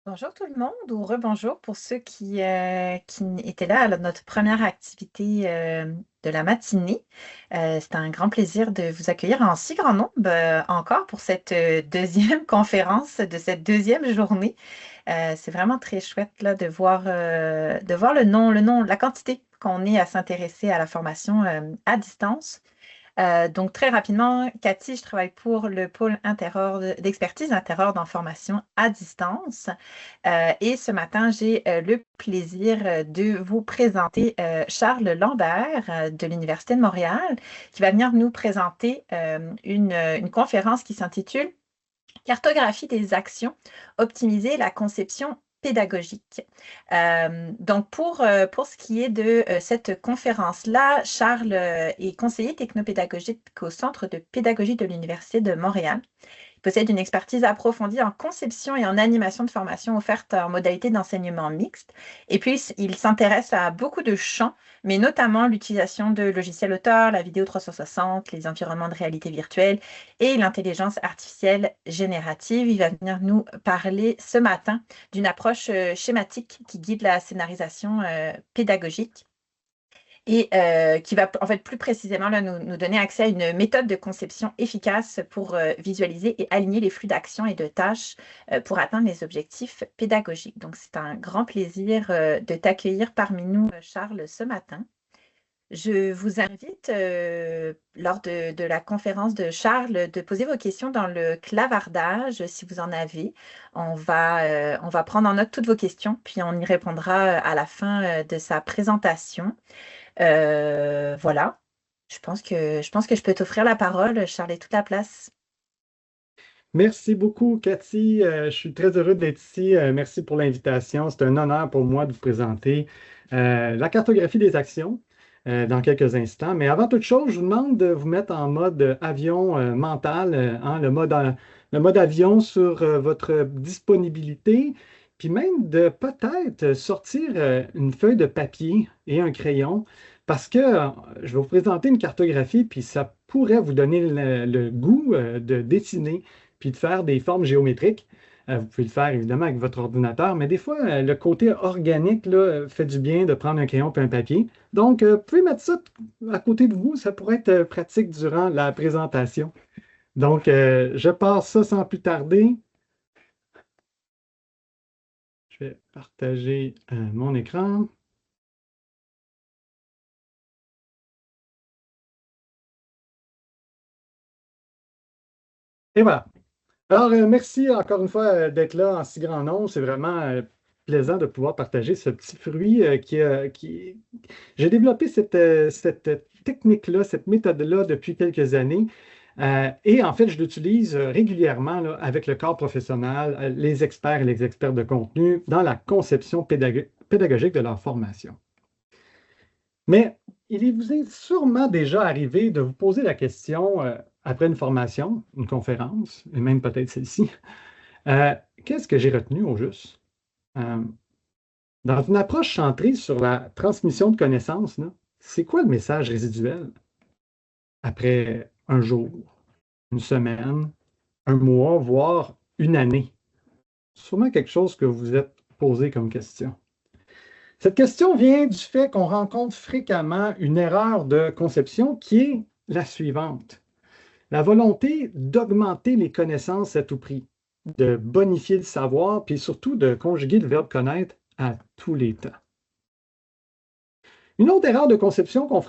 Bonjour tout le monde ou rebonjour pour ceux qui étaient là à notre première activité de la matinée. C'est un grand plaisir de vous accueillir en si grand nombre encore pour cette deuxième conférence de cette deuxième journée. C'est vraiment très chouette là, de voir la quantité qu'on est à s'intéresser à la formation à distance. Donc, très rapidement, Cathy, je travaille pour le pôle d'expertise interordre en formation à distance. Et ce matin, j'ai le plaisir de vous présenter Charles Lambert de l'Université de Montréal, qui va venir nous présenter une conférence qui s'intitule Cartographie des actions, optimiser la conception pédagogique. Donc, pour ce qui est de cette conférence-là, Charles est conseiller technopédagogique au Centre de pédagogie de l'Université de Montréal. Il possède une expertise approfondie en conception et en animation de formation offerte en modalité d'enseignement mixte. Et puis, il s'intéresse à beaucoup de champs, mais notamment l'utilisation de logiciels auteurs, la vidéo 360, les environnements de réalité virtuelle et l'intelligence artificielle générative. Il va venir nous parler ce matin d'une approche schématique qui guide la scénarisation pédagogique et qui va en fait plus précisément là, nous donner accès à une méthode de conception efficace pour visualiser et aligner les flux d'actions et de tâches pour atteindre les objectifs pédagogiques. Donc, c'est un grand plaisir de t'accueillir parmi nous, Charles, ce matin. Je vous invite, lors de la conférence de Charles, de poser vos questions dans le clavardage, si vous en avez. On va prendre en note toutes vos questions, puis on y répondra à la fin de sa présentation. Voilà. Je pense que je peux t'offrir la parole, Charles, et toute la place. Merci beaucoup, Cathy. Je suis très heureux d'être ici. Merci pour l'invitation. C'est un honneur pour moi de vous présenter la cartographie des actions dans quelques instants. Mais avant toute chose, je vous demande de vous mettre en mode avion mental, hein, le mode avion sur votre disponibilité, puis même de peut-être sortir une feuille de papier et un crayon, parce que je vais vous présenter une cartographie, puis ça pourrait vous donner le goût de dessiner puis de faire des formes géométriques. Vous pouvez le faire évidemment avec votre ordinateur, mais des fois, le côté organique là, fait du bien de prendre un crayon et un papier. Donc, vous pouvez mettre ça à côté de vous, ça pourrait être pratique durant la présentation. Donc, je passe ça sans plus tarder. Je vais partager mon écran. Et voilà. Alors, merci encore une fois d'être là en si grand nombre. C'est vraiment plaisant de pouvoir partager ce petit fruit qui... J'ai développé cette technique-là, cette méthode-là depuis quelques années. Et en fait, je l'utilise régulièrement là, avec le corps professionnel, les experts et les experts de contenu dans la conception pédagogique de leur formation. Mais il vous est sûrement déjà arrivé de vous poser la question, après une formation, une conférence, et même peut-être celle-ci, qu'est-ce que j'ai retenu au juste? Euh, Dans une approche centrée sur la transmission de connaissances, là, c'est quoi le message résiduel après un jour, une semaine, un mois, voire une année? Sûrement quelque chose que vous vous êtes posé comme question. Cette question vient du fait qu'on rencontre fréquemment une erreur de conception qui est la suivante. La volonté d'augmenter les connaissances à tout prix, de bonifier le savoir, puis surtout de conjuguer le verbe connaître à tous les temps. Une autre erreur de conception qu'on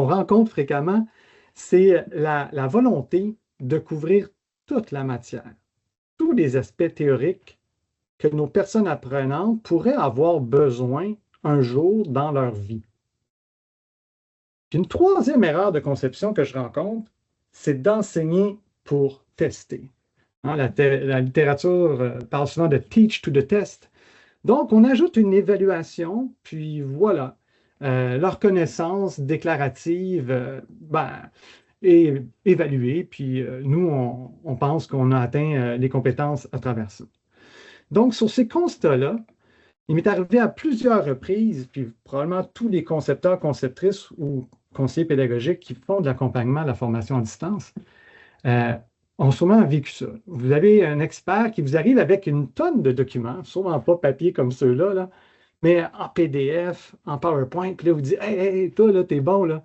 rencontre fréquemment, c'est la volonté de couvrir toute la matière, tous les aspects théoriques que nos personnes apprenantes pourraient avoir besoin un jour dans leur vie. Puis une troisième erreur de conception que je rencontre, c'est d'enseigner pour tester. Hein, la littérature parle souvent de teach to the test. Donc, on ajoute une évaluation, puis voilà, leur connaissance déclarative est évaluée, puis nous, on pense qu'on a atteint les compétences à travers ça. Donc, sur ces constats-là, il m'est arrivé à plusieurs reprises, puis probablement tous les concepteurs, conceptrices ou conseillers pédagogiques qui font de l'accompagnement à la formation à distance, ont sûrement vécu ça. Vous avez un expert qui vous arrive avec une tonne de documents, sûrement pas papier comme ceux-là, là, mais en PDF, en PowerPoint, puis là, vous dites, hey, hey, toi, là, t'es bon, là.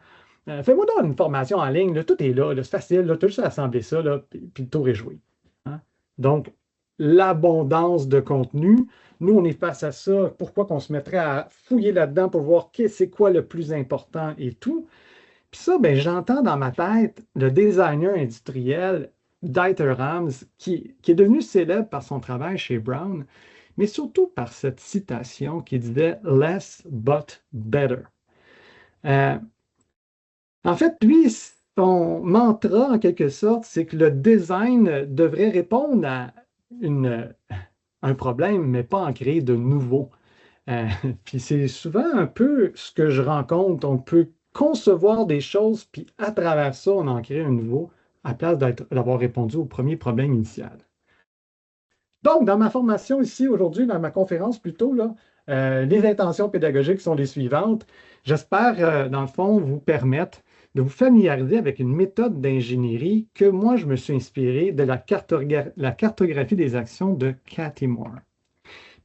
Fais-moi donc une formation en ligne, là, tout est là, c'est facile, là, tu as juste à assembler ça, là, puis le tour est joué. Hein? Donc, l'abondance de contenu, nous, on est face à ça. Pourquoi qu'on se mettrait à fouiller là-dedans pour voir c'est quoi le plus important et tout? Puis ça, ben, j'entends dans ma tête le designer industriel Dieter Rams, qui est devenu célèbre par son travail chez Brown, mais surtout par cette citation qui disait Less but better. Euh, En fait, lui, son mantra, en quelque sorte, c'est que le design devrait répondre à une, un problème, mais pas en créer de nouveaux. Euh, Puis c'est souvent un peu ce que je rencontre. On peut concevoir des choses, puis à travers ça, on en crée un nouveau, à place d'avoir répondu au premier problème initial. Donc, dans ma formation ici aujourd'hui, dans ma conférence plutôt, là, les intentions pédagogiques sont les suivantes. J'espère, dans le fond, vous permettre de vous familiariser avec une méthode d'ingénierie que moi, je me suis inspiré de la cartographie des actions de Cathy Moore.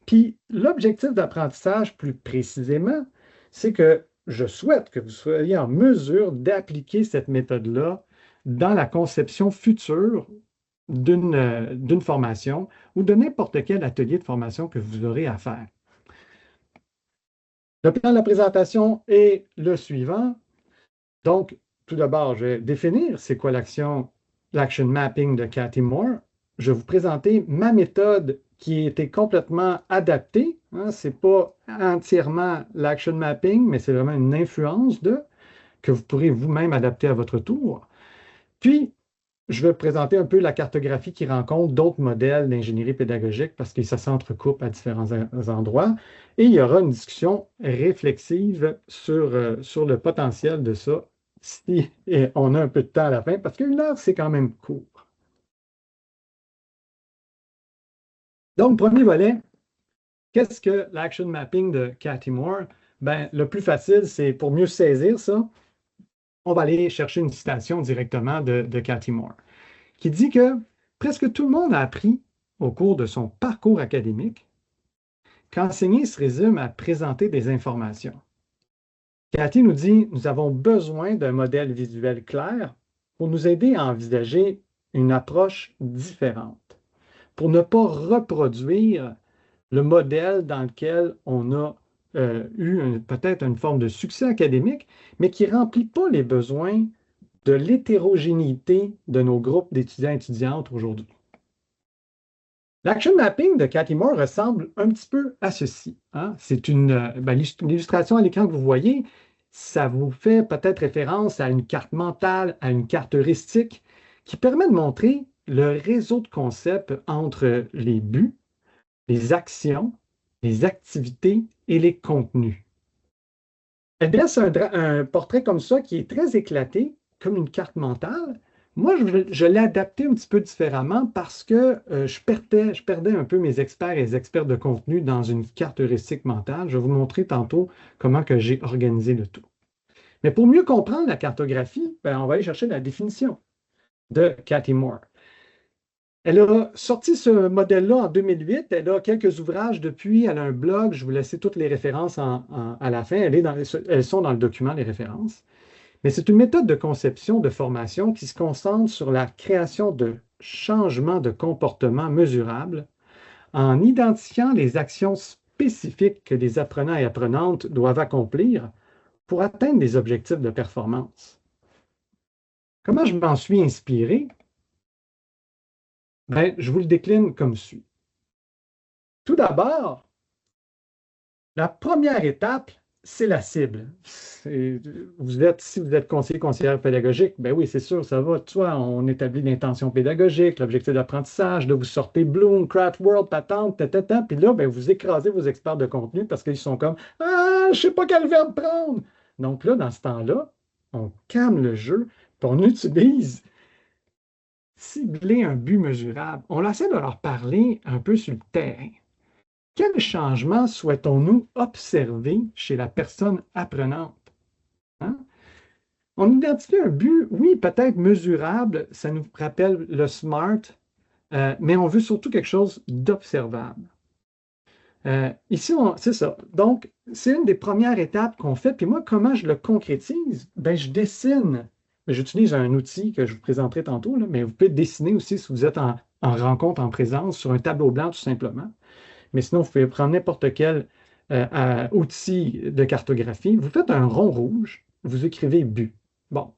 Puis, l'objectif d'apprentissage, plus précisément, c'est que je souhaite que vous soyez en mesure d'appliquer cette méthode-là dans la conception future d'une formation ou de n'importe quel atelier de formation que vous aurez à faire. Le plan de la présentation est le suivant. Donc, tout d'abord, je vais définir c'est quoi l'action mapping de Cathy Moore. Je vais vous présenter ma méthode qui a été complètement adaptée. Hein, ce n'est pas entièrement l'action mapping, mais c'est vraiment une influence que vous pourrez vous-même adapter à votre tour. Puis, je vais présenter un peu la cartographie qui rencontre d'autres modèles d'ingénierie pédagogique parce que ça s'entrecoupe à différents endroits. Et il y aura une discussion réflexive sur le potentiel de ça si on a un peu de temps à la fin, parce qu'une heure, c'est quand même court. Donc, premier volet, qu'est-ce que l'action mapping de Cathy Moore? Ben, le plus facile, c'est pour mieux saisir ça, on va aller chercher une citation directement de Cathy Moore, qui dit que presque tout le monde a appris au cours de son parcours académique qu'enseigner se résume à présenter des informations. Cathy nous dit, nous avons besoin d'un modèle visuel clair pour nous aider à envisager une approche différente, pour ne pas reproduire le modèle dans lequel on a eu peut-être une forme de succès académique, mais qui ne remplit pas les besoins de l'hétérogénéité de nos groupes d'étudiants et étudiantes aujourd'hui. L'action mapping de Cathy Moore ressemble un petit peu à ceci. Hein? C'est l'illustration à l'écran que vous voyez, ça vous fait peut-être référence à une carte mentale, à une carte heuristique qui permet de montrer le réseau de concepts entre les buts, les actions, les activités et les contenus. Elle dresse un portrait comme ça qui est très éclaté, comme une carte mentale. Moi, je l'ai adapté un petit peu différemment parce que je perdais un peu mes experts et les experts de contenu dans une carte heuristique mentale. Je vais vous montrer tantôt comment que j'ai organisé le tout. Mais pour mieux comprendre la cartographie, ben, on va aller chercher la définition de Cathy Moore. Elle a sorti ce modèle-là en 2008. Elle a quelques ouvrages depuis. Elle a un blog. Je vais vous laisser toutes les références à la fin. Elles sont dans le document, les références. Mais c'est une méthode de conception de formation qui se concentre sur la création de changements de comportement mesurables en identifiant les actions spécifiques que les apprenants et apprenantes doivent accomplir pour atteindre des objectifs de performance. Comment je m'en suis inspiré? Ben, je vous le décline comme suit. Tout d'abord, la première étape, c'est la cible. Si vous êtes conseiller, conseillère pédagogique, ben oui, c'est sûr, ça va de soi. On établit l'intention pédagogique, l'objectif d'apprentissage, là, vous sortez Bloom, Craft World, Patente, puis là, ben, vous écrasez vos experts de contenu parce qu'ils sont comme Ah, je ne sais pas quel verbe prendre. Donc là, dans ce temps-là, on calme le jeu, puis on utilise cibler un but mesurable. On essaie de leur parler un peu sur le terrain. Quel changement souhaitons-nous observer chez la personne apprenante? Hein? On identifie un but, oui, peut-être mesurable, ça nous rappelle le SMART, mais on veut surtout quelque chose d'observable. Ici, c'est ça. Donc, c'est une des premières étapes qu'on fait. Puis moi, comment je le concrétise? Ben, je dessine. J'utilise un outil que je vous présenterai tantôt, là, mais vous pouvez dessiner aussi si vous êtes en rencontre, en présence, sur un tableau blanc, tout simplement. Mais sinon, vous pouvez prendre n'importe quel outil de cartographie. Vous faites un rond rouge, vous écrivez but. Bon,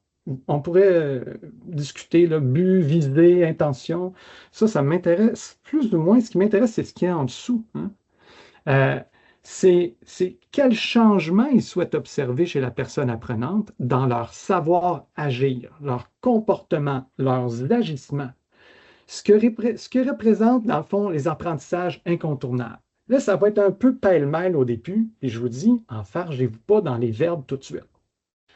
on pourrait discuter le but, visée, intention. Ça m'intéresse plus ou moins. Ce qui m'intéresse, c'est ce qu'il y a en dessous, hein. Euh, c'est quel changement ils souhaitent observer chez la personne apprenante dans leur savoir agir, leur comportement, leurs agissements, ce que représentent, dans le fond, les apprentissages incontournables. Là, ça va être un peu pêle-mêle au début, et je vous dis, enfargez-vous pas dans les verbes tout de suite.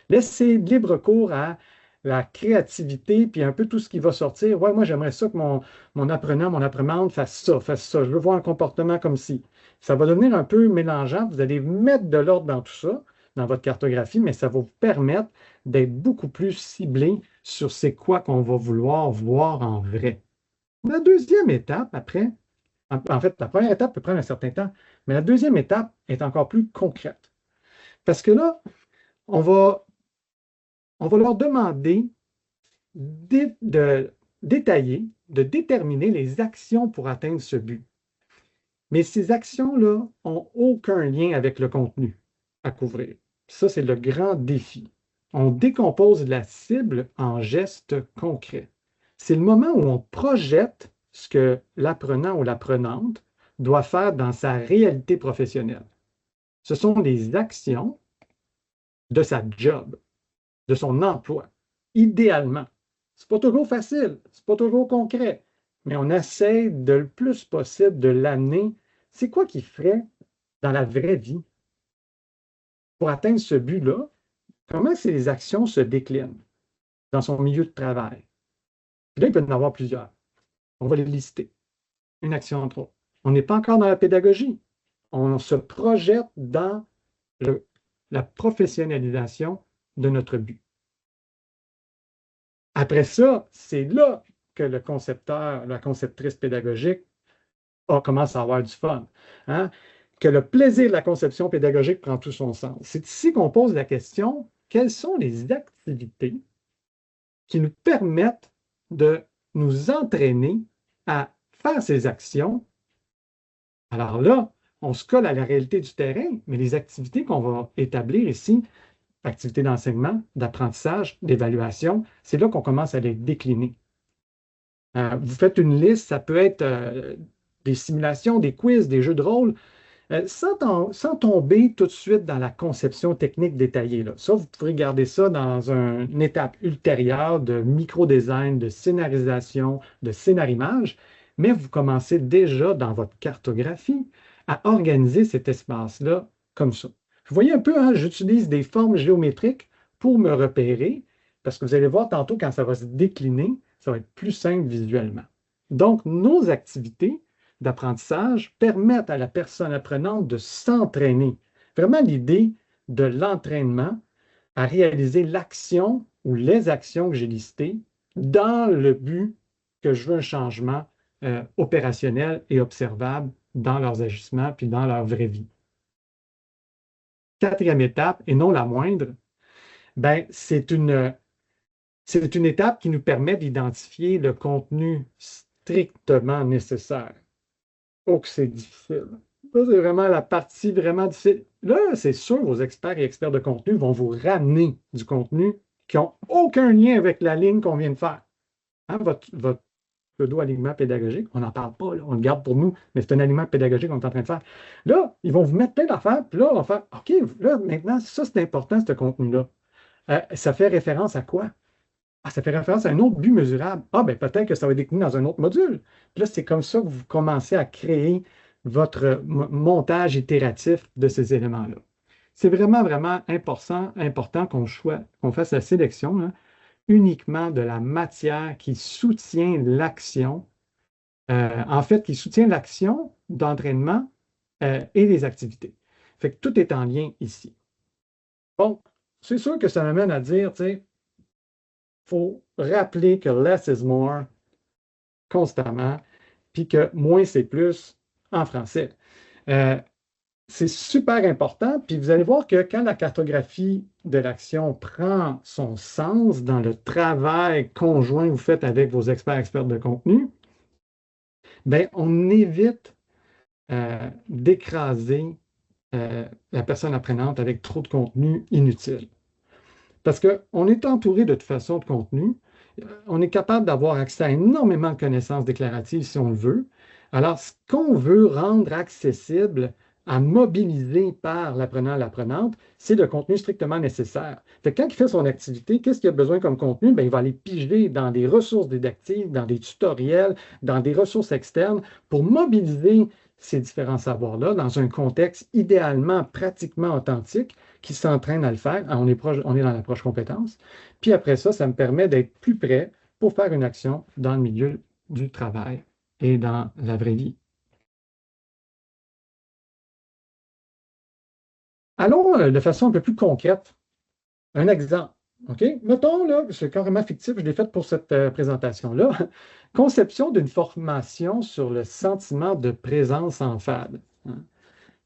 Laissez libre cours à la créativité, puis un peu tout ce qui va sortir. Ouais, moi, j'aimerais ça que mon apprenant, mon apprenante fasse ça, fasse ça. Je veux voir un comportement comme ci. Ça va devenir un peu mélangeant. Vous allez mettre de l'ordre dans tout ça, dans votre cartographie, mais ça va vous permettre d'être beaucoup plus ciblé sur c'est quoi qu'on va vouloir voir en vrai. La deuxième étape, après, en fait, la première étape peut prendre un certain temps, mais la deuxième étape est encore plus concrète. Parce que là, on va, on va leur demander de détailler, de déterminer les actions pour atteindre ce but. Mais ces actions-là n'ont aucun lien avec le contenu à couvrir. Ça, c'est le grand défi. On décompose la cible en gestes concrets. C'est le moment où on projette ce que l'apprenant ou l'apprenante doit faire dans sa réalité professionnelle. Ce sont les actions de sa job, de son emploi, idéalement. C'est pas toujours facile, c'est pas toujours concret, mais on essaie de le plus possible de l'amener. C'est quoi qu'il ferait dans la vraie vie pour atteindre ce but-là? Comment ces actions se déclinent dans son milieu de travail? Puis là, il peut y en avoir plusieurs. On va les lister, une action entre autres. On n'est pas encore dans la pédagogie. On se projette dans la professionnalisation de notre but. Après ça, c'est là que le concepteur, la conceptrice pédagogique commence à avoir du fun, hein? Que le plaisir de la conception pédagogique prend tout son sens. C'est ici qu'on pose la question, quelles sont les activités qui nous permettent de nous entraîner à faire ces actions? Alors là, on se colle à la réalité du terrain, mais les activités qu'on va établir ici, activités d'enseignement, d'apprentissage, d'évaluation, c'est là qu'on commence à les décliner. Vous faites une liste, ça peut être des simulations, des quiz, des jeux de rôle, sans tomber tout de suite dans la conception technique détaillée, là. Ça, vous pourrez garder ça dans une étape ultérieure de micro-design, de scénarisation, de scénarimage, mais vous commencez déjà dans votre cartographie à organiser cet espace-là comme ça. Vous voyez un peu, hein, j'utilise des formes géométriques pour me repérer, parce que vous allez voir tantôt quand ça va se décliner, ça va être plus simple visuellement. Donc, nos activités d'apprentissage permettent à la personne apprenante de s'entraîner. Vraiment l'idée de l'entraînement à réaliser l'action ou les actions que j'ai listées dans le but que je veux un changement opérationnel et observable dans leurs agissements puis dans leur vraie vie. Quatrième étape, et non la moindre, ben, c'est une étape qui nous permet d'identifier le contenu strictement nécessaire. Oh, que c'est difficile. Ça, c'est vraiment la partie vraiment difficile. Là, c'est sûr, vos experts et experts de contenu vont vous ramener du contenu qui n'a aucun lien avec la ligne qu'on vient de faire. Hein, votre pseudo-alignement pédagogique, on n'en parle pas, là, on le garde pour nous, mais c'est un alignement pédagogique qu'on est en train de faire. Là, ils vont vous mettre plein d'affaires, puis là, on va faire OK, là, maintenant, ça, c'est important, ce contenu-là. Ça fait référence à quoi? Ah, ça fait référence à un autre but mesurable. Ah, ben peut-être que ça va être décliné dans un autre module. Puis là, c'est comme ça que vous commencez à créer votre montage itératif de ces éléments-là. C'est vraiment, vraiment important qu'on fasse la sélection, hein, uniquement de la matière qui soutient l'action, en fait, qui soutient l'action d'entraînement et des activités. Fait que tout est en lien ici. Bon, c'est sûr que ça m'amène à dire, tu sais, faut rappeler que less is more constamment, puis que moins c'est plus en français. Euh, c'est super important, puis vous allez voir que quand la cartographie de l'action prend son sens dans le travail conjoint que vous faites avec vos experts de contenu, bien, on évite d'écraser la personne apprenante avec trop de contenu inutile. Parce qu'on est entouré de toute façon de contenu. On est capable d'avoir accès à énormément de connaissances déclaratives si on le veut. Alors, ce qu'on veut rendre accessible à mobiliser par l'apprenant, l'apprenante, c'est le contenu strictement nécessaire. Fait que quand il fait son activité, qu'est-ce qu'il a besoin comme contenu? Bien, il va aller piger dans des ressources didactiques, dans des tutoriels, dans des ressources externes pour mobiliser ces différents savoirs-là dans un contexte idéalement, pratiquement authentique qui s'entraîne à le faire. Ah, on est dans l'approche compétence. Puis après ça, ça me permet d'être plus prêt pour faire une action dans le milieu du travail et dans la vraie vie. Allons de façon un peu plus concrète. Un exemple. OK? Mettons, là, c'est carrément fictif, je l'ai fait pour cette présentation-là. Conception d'une formation sur le sentiment de présence en FAD, hein,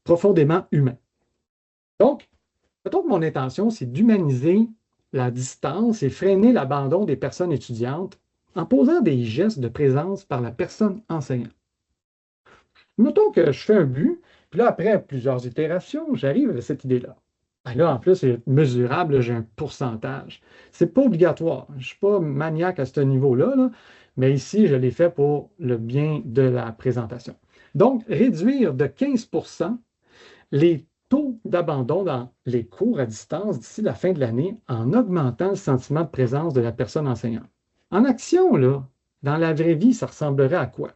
profondément humain. Donc, mettons que mon intention, c'est d'humaniser la distance et freiner l'abandon des personnes étudiantes en posant des gestes de présence par la personne enseignante. Mettons que je fais un but, puis là, après plusieurs itérations, j'arrive à cette idée-là. Ben là, en plus, c'est mesurable, j'ai un pourcentage. C'est pas obligatoire. Je ne suis pas maniaque à ce niveau-là, là, mais ici, je l'ai fait pour le bien de la présentation. Donc, réduire de 15% les taux d'abandon dans les cours à distance d'ici la fin de l'année en augmentant le sentiment de présence de la personne enseignante. En action, là, dans la vraie vie, ça ressemblerait à quoi?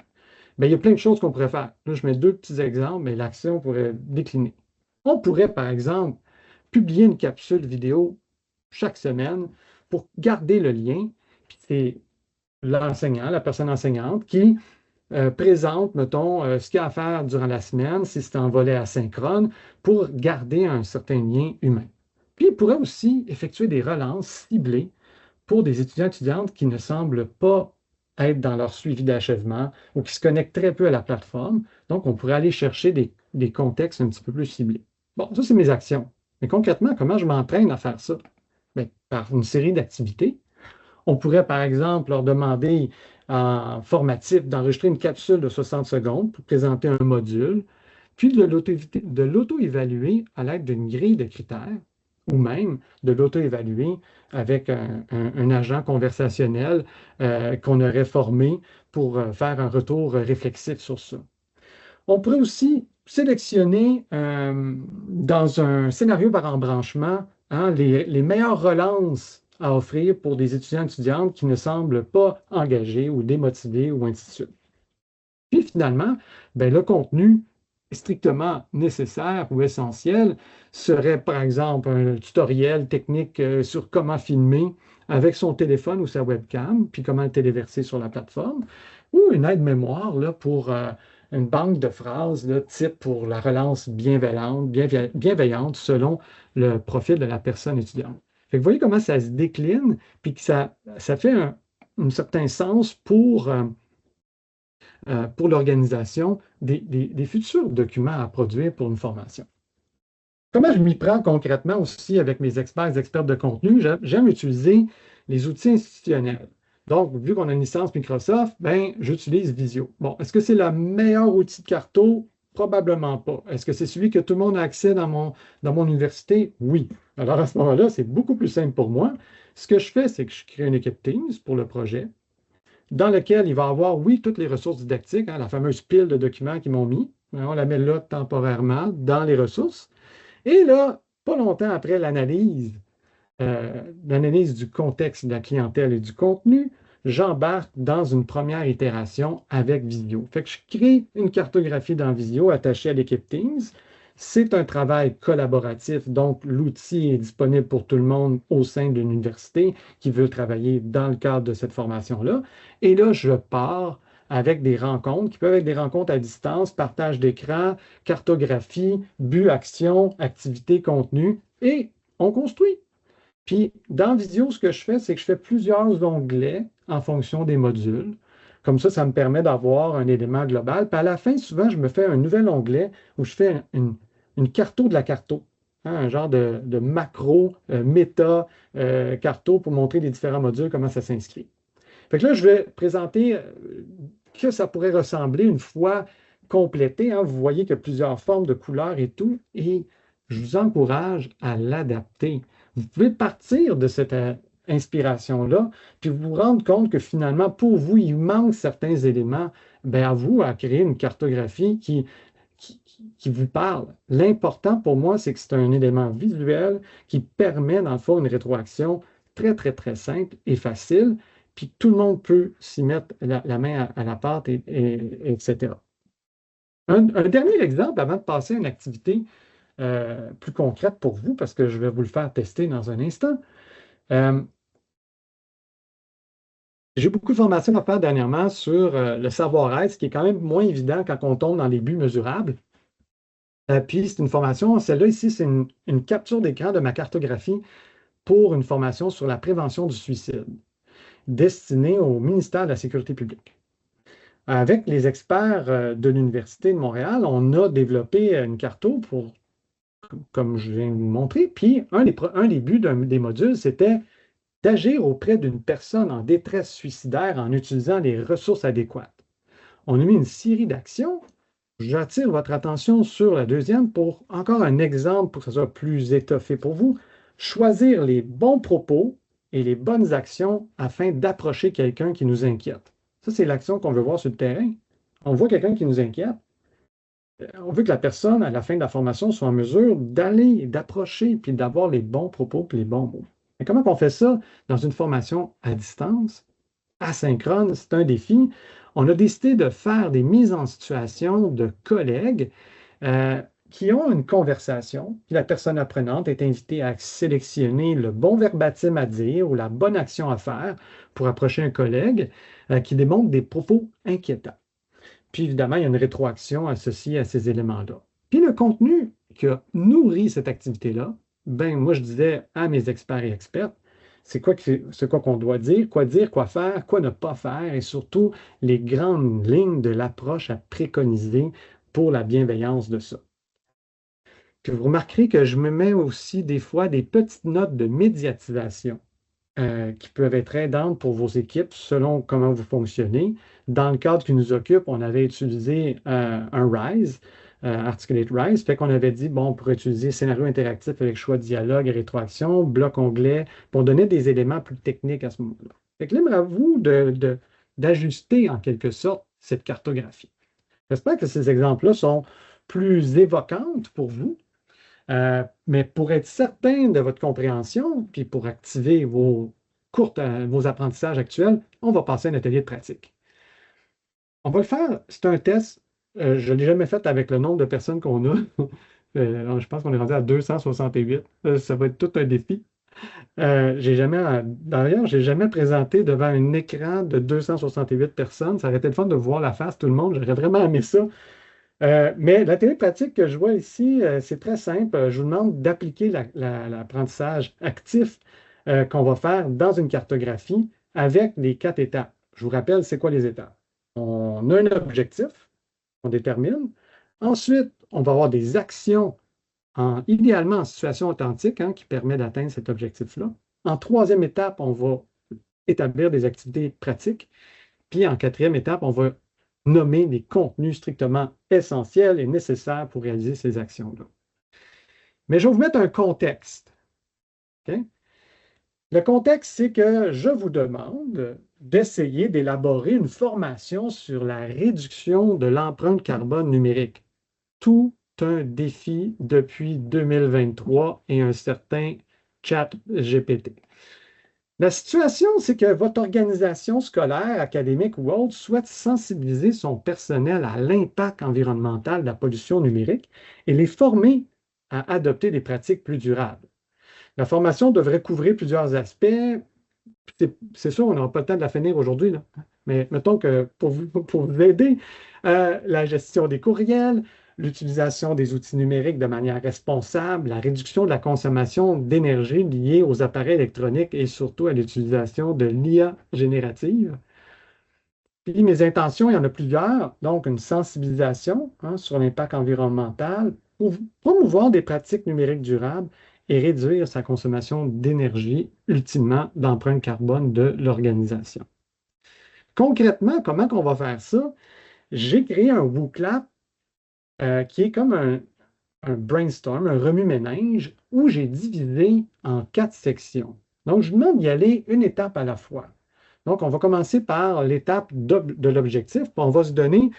Bien, il y a plein de choses qu'on pourrait faire. Là, je mets deux petits exemples, mais l'action pourrait décliner. On pourrait, par exemple, publier une capsule vidéo chaque semaine pour garder le lien. Puis c'est l'enseignant, la personne enseignante, qui présente, mettons, ce qu'il y a à faire durant la semaine, si c'est en volet asynchrone, pour garder un certain lien humain. Puis il pourrait aussi effectuer des relances ciblées pour des étudiants et étudiantes qui ne semblent pas être dans leur suivi d'achèvement ou qui se connectent très peu à la plateforme. Donc, on pourrait aller chercher des contextes un petit peu plus ciblés. Bon, ça, c'est mes actions. Mais concrètement, comment je m'entraîne à faire ça? Bien, par une série d'activités. On pourrait, par exemple, leur demander en formatif d'enregistrer une capsule de 60 secondes pour présenter un module, puis de l'auto-évaluer à l'aide d'une grille de critères, ou même de l'auto-évaluer avec un agent conversationnel qu'on aurait formé pour faire un retour réflexif sur ça. On pourrait aussi sélectionner dans un scénario par embranchement hein, les meilleures relances à offrir pour des étudiants et étudiantes qui ne semblent pas engagés ou démotivés ou ainsi de suite. Puis finalement, ben, le contenu strictement nécessaire ou essentiel serait par exemple un tutoriel technique sur comment filmer avec son téléphone ou sa webcam, puis comment le téléverser sur la plateforme, ou une aide-mémoire là, pour une banque de phrases là, type pour la relance bienveillante selon le profil de la personne étudiante. Fait que vous voyez comment ça se décline, puis que ça fait un certain sens pour l'organisation des futurs documents à produire pour une formation. Comment je m'y prends concrètement aussi avec mes experts de contenu? J'aime utiliser les outils institutionnels. Donc, vu qu'on a une licence Microsoft, ben, j'utilise Visio. Bon, est-ce que c'est le meilleur outil de carto? Probablement pas. Est-ce que c'est celui que tout le monde a accès dans mon université? Oui. Alors, à ce moment-là, c'est beaucoup plus simple pour moi. Ce que je fais, c'est que je crée une équipe Teams pour le projet dans lequel il va avoir, oui, toutes les ressources didactiques, hein, la fameuse pile de documents qu'ils m'ont mis. On la met là temporairement dans les ressources. Et là, pas longtemps après l'analyse du contexte de la clientèle et du contenu, j'embarque dans une première itération avec Visio. Fait que je crée une cartographie dans Visio attachée à l'équipe Teams. C'est un travail collaboratif, donc l'outil est disponible pour tout le monde au sein de l'université qui veut travailler dans le cadre de cette formation-là. Et là, je pars avec des rencontres qui peuvent être des rencontres à distance, partage d'écran, cartographie, but, action, activité, contenu, et on construit. Puis dans Visio, ce que je fais, c'est que je fais plusieurs onglets en fonction des modules. Comme ça me permet d'avoir un élément global. Puis à la fin, souvent, je me fais un nouvel onglet où je fais une carto de la carto, hein, un genre de macro, méta, carto pour montrer les différents modules, comment ça s'inscrit. Fait que là, je vais présenter que ça pourrait ressembler une fois complété, hein. Vous voyez qu'il y a plusieurs formes de couleurs et tout, et je vous encourage à l'adapter. Vous pouvez partir de cette inspiration-là, puis vous rendre compte que finalement, pour vous, il manque certains éléments. Bien, à vous, à créer une cartographie qui vous parle. L'important pour moi, c'est que c'est un élément visuel qui permet, dans le fond, une rétroaction très, très, très simple et facile, puis tout le monde peut s'y mettre la main à la pâte, etc. Un dernier exemple avant de passer à une activité plus concrète pour vous, parce que je vais vous le faire tester dans un instant. Euh, j'ai beaucoup de formations à faire dernièrement sur le savoir-être, ce qui est quand même moins évident quand on tombe dans les buts mesurables. Puis c'est une formation, celle-là ici, c'est une capture d'écran de ma cartographie pour une formation sur la prévention du suicide, destinée au ministère de la Sécurité publique. Avec les experts de l'Université de Montréal, on a développé une carto pour, comme je viens de vous montrer, puis un des buts des modules, c'était d'agir auprès d'une personne en détresse suicidaire en utilisant les ressources adéquates. On a mis une série d'actions. J'attire votre attention sur la deuxième pour encore un exemple pour que ce soit plus étoffé pour vous. Choisir les bons propos et les bonnes actions afin d'approcher quelqu'un qui nous inquiète. Ça, c'est l'action qu'on veut voir sur le terrain. On voit quelqu'un qui nous inquiète. On veut que la personne, à la fin de la formation, soit en mesure d'aller, d'approcher, puis d'avoir les bons propos et les bons mots. Et comment on fait ça dans une formation à distance? Asynchrone, c'est un défi. On a décidé de faire des mises en situation de collègues qui ont une conversation. Puis la personne apprenante est invitée à sélectionner le bon verbatim à dire ou la bonne action à faire pour approcher un collègue qui démontre des propos inquiétants. Puis évidemment, il y a une rétroaction associée à ces éléments-là. Puis le contenu qui a nourri cette activité-là, ben moi je disais à mes experts et expertes, c'est quoi qu'on doit dire, quoi faire, quoi ne pas faire, et surtout les grandes lignes de l'approche à préconiser pour la bienveillance de ça. Puis vous remarquerez que je me mets aussi des fois des petites notes de médiatisation qui peuvent être aidantes pour vos équipes selon comment vous fonctionnez. Dans le cadre qui nous occupe, on avait utilisé un RISE, Articulate RISE, fait qu'on avait dit, bon, on pourrait utiliser scénario interactif avec choix de dialogue et rétroaction, bloc onglet, pour donner des éléments plus techniques à ce moment-là. Fait que libre à vous d'ajuster en quelque sorte cette cartographie. J'espère que ces exemples-là sont plus évocantes pour vous. Mais pour être certain de votre compréhension, puis pour activer vos apprentissages actuels, on va passer à un atelier de pratique. On va le faire, c'est un test. Je ne l'ai jamais fait avec le nombre de personnes qu'on a. Je pense qu'on est rendu à 268. Ça va être tout un défi. D'ailleurs, j'ai jamais présenté devant un écran de 268 personnes. Ça aurait été le fun de voir la face de tout le monde. J'aurais vraiment aimé ça. Mais l'atelier pratique que je vois ici, c'est très simple. Je vous demande d'appliquer l'apprentissage actif qu'on va faire dans une cartographie avec les 4 étapes. Je vous rappelle, c'est quoi les étapes? On a un objectif, on détermine. Ensuite, on va avoir des actions, idéalement en situation authentique, hein, qui permet d'atteindre cet objectif-là. En troisième étape, on va établir des activités pratiques. Puis en quatrième étape, on va nommer les contenus strictement essentiels et nécessaires pour réaliser ces actions-là. Mais je vais vous mettre un contexte. OK? Le contexte, c'est que je vous demande d'essayer d'élaborer une formation sur la réduction de l'empreinte carbone numérique. Tout un défi depuis 2023 et un certain chat GPT. La situation, c'est que votre organisation scolaire, académique ou autre souhaite sensibiliser son personnel à l'impact environnemental de la pollution numérique et les former à adopter des pratiques plus durables. La formation devrait couvrir plusieurs aspects. C'est sûr, on n'aura pas le temps de la finir aujourd'hui, là. Mais mettons que pour vous aider, la gestion des courriels, l'utilisation des outils numériques de manière responsable, la réduction de la consommation d'énergie liée aux appareils électroniques et surtout à l'utilisation de l'IA générative. Puis mes intentions, il y en a plusieurs, donc une sensibilisation sur l'impact environnemental, pour promouvoir des pratiques numériques durables et réduire sa consommation d'énergie, ultimement l'empreinte carbone de l'organisation. Concrètement, comment on va faire ça? J'ai créé un WooClap qui est comme un brainstorm, un remue-ménage, où j'ai divisé en 4 sections. Donc, je vous demande d'y aller une étape à la fois. Donc, on va commencer par l'étape de l'objectif, puis on va se donner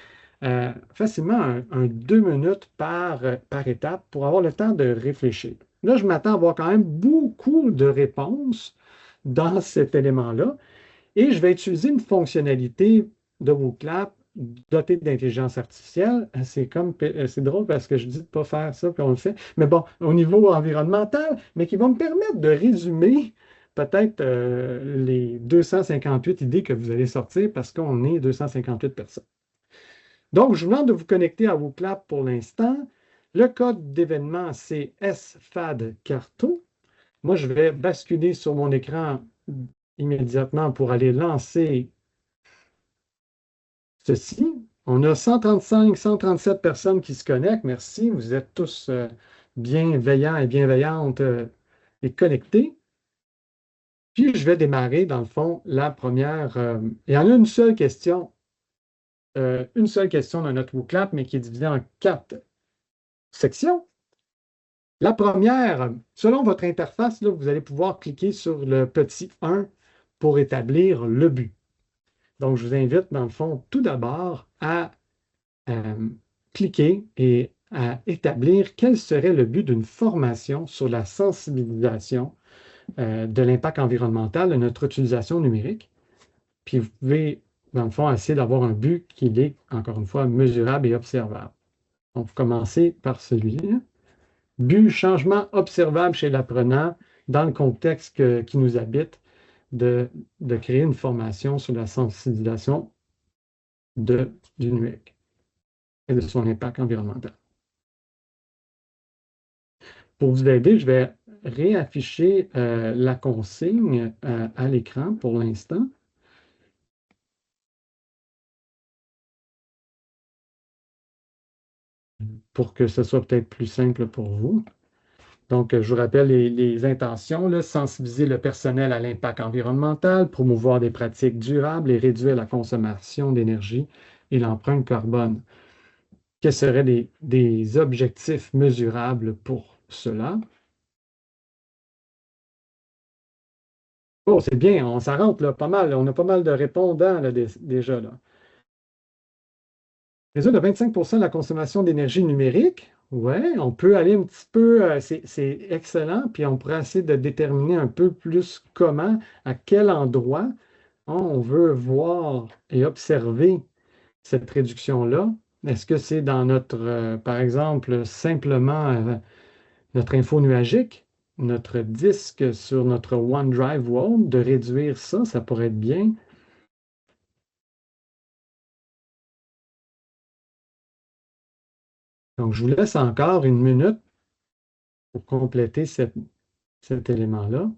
facilement un 2 minutes par étape pour avoir le temps de réfléchir. Là, je m'attends à avoir quand même beaucoup de réponses dans cet élément-là, et je vais utiliser une fonctionnalité de WooClap dotée d'intelligence artificielle. C'est drôle parce que je dis de ne pas faire ça, puis on le fait. Mais bon, au niveau environnemental, mais qui va me permettre de résumer peut-être les 258 idées que vous allez sortir parce qu'on est 258 personnes. Donc, je vous demande de vous connecter à WooClap pour l'instant. Le code d'événement, c'est SFAD-Carto. Moi, je vais basculer sur mon écran immédiatement pour aller lancer ceci. On a 135, 137 personnes qui se connectent. Merci. Vous êtes tous bienveillants et bienveillantes et connectés. Puis, je vais démarrer, dans le fond, la première. Il y en a une seule question dans notre WooClap, mais qui est divisée en 4 sections. La première, selon votre interface, là, vous allez pouvoir cliquer sur le petit 1 pour établir le but. Donc, je vous invite, dans le fond, tout d'abord à cliquer et à établir quel serait le but d'une formation sur la sensibilisation de l'impact environnemental de notre utilisation numérique. Puis, vous pouvez, dans le fond, essayer d'avoir un but qui est, encore une fois, mesurable et observable. Donc, vous commencez par celui-là. But, changement observable chez l'apprenant dans le contexte qui nous habite, de créer une formation sur la sensibilisation du numérique et de son impact environnemental. Pour vous aider, je vais réafficher la consigne à l'écran pour l'instant. Pour que ce soit peut-être plus simple pour vous. Donc, je vous rappelle les intentions, là, sensibiliser le personnel à l'impact environnemental, promouvoir des pratiques durables et réduire la consommation d'énergie et l'empreinte carbone. Quels seraient des objectifs mesurables pour cela? Oh, c'est bien, on s'en rentre là, pas mal. On a pas mal de répondants là, déjà. Là. Résoudre 25 de la consommation d'énergie numérique. Oui, on peut aller un petit peu, c'est excellent, puis on pourrait essayer de déterminer un peu plus comment, à quel endroit on veut voir et observer cette réduction-là. Est-ce que c'est dans notre, par exemple, simplement notre info nuagique, notre disque sur notre OneDrive World, de réduire ça, ça pourrait être bien. Donc, je vous laisse encore 1 minute pour compléter cet élément-là.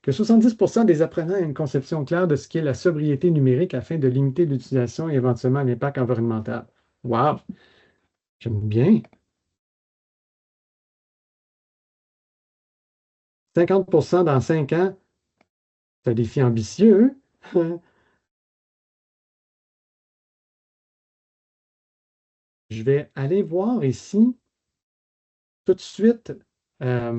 Que 70% des apprenants aient une conception claire de ce qu'est la sobriété numérique afin de limiter l'utilisation et éventuellement l'impact environnemental. Wow! J'aime bien. 50% dans 5 ans, c'est un défi ambitieux. Je vais aller voir ici tout de suite, étant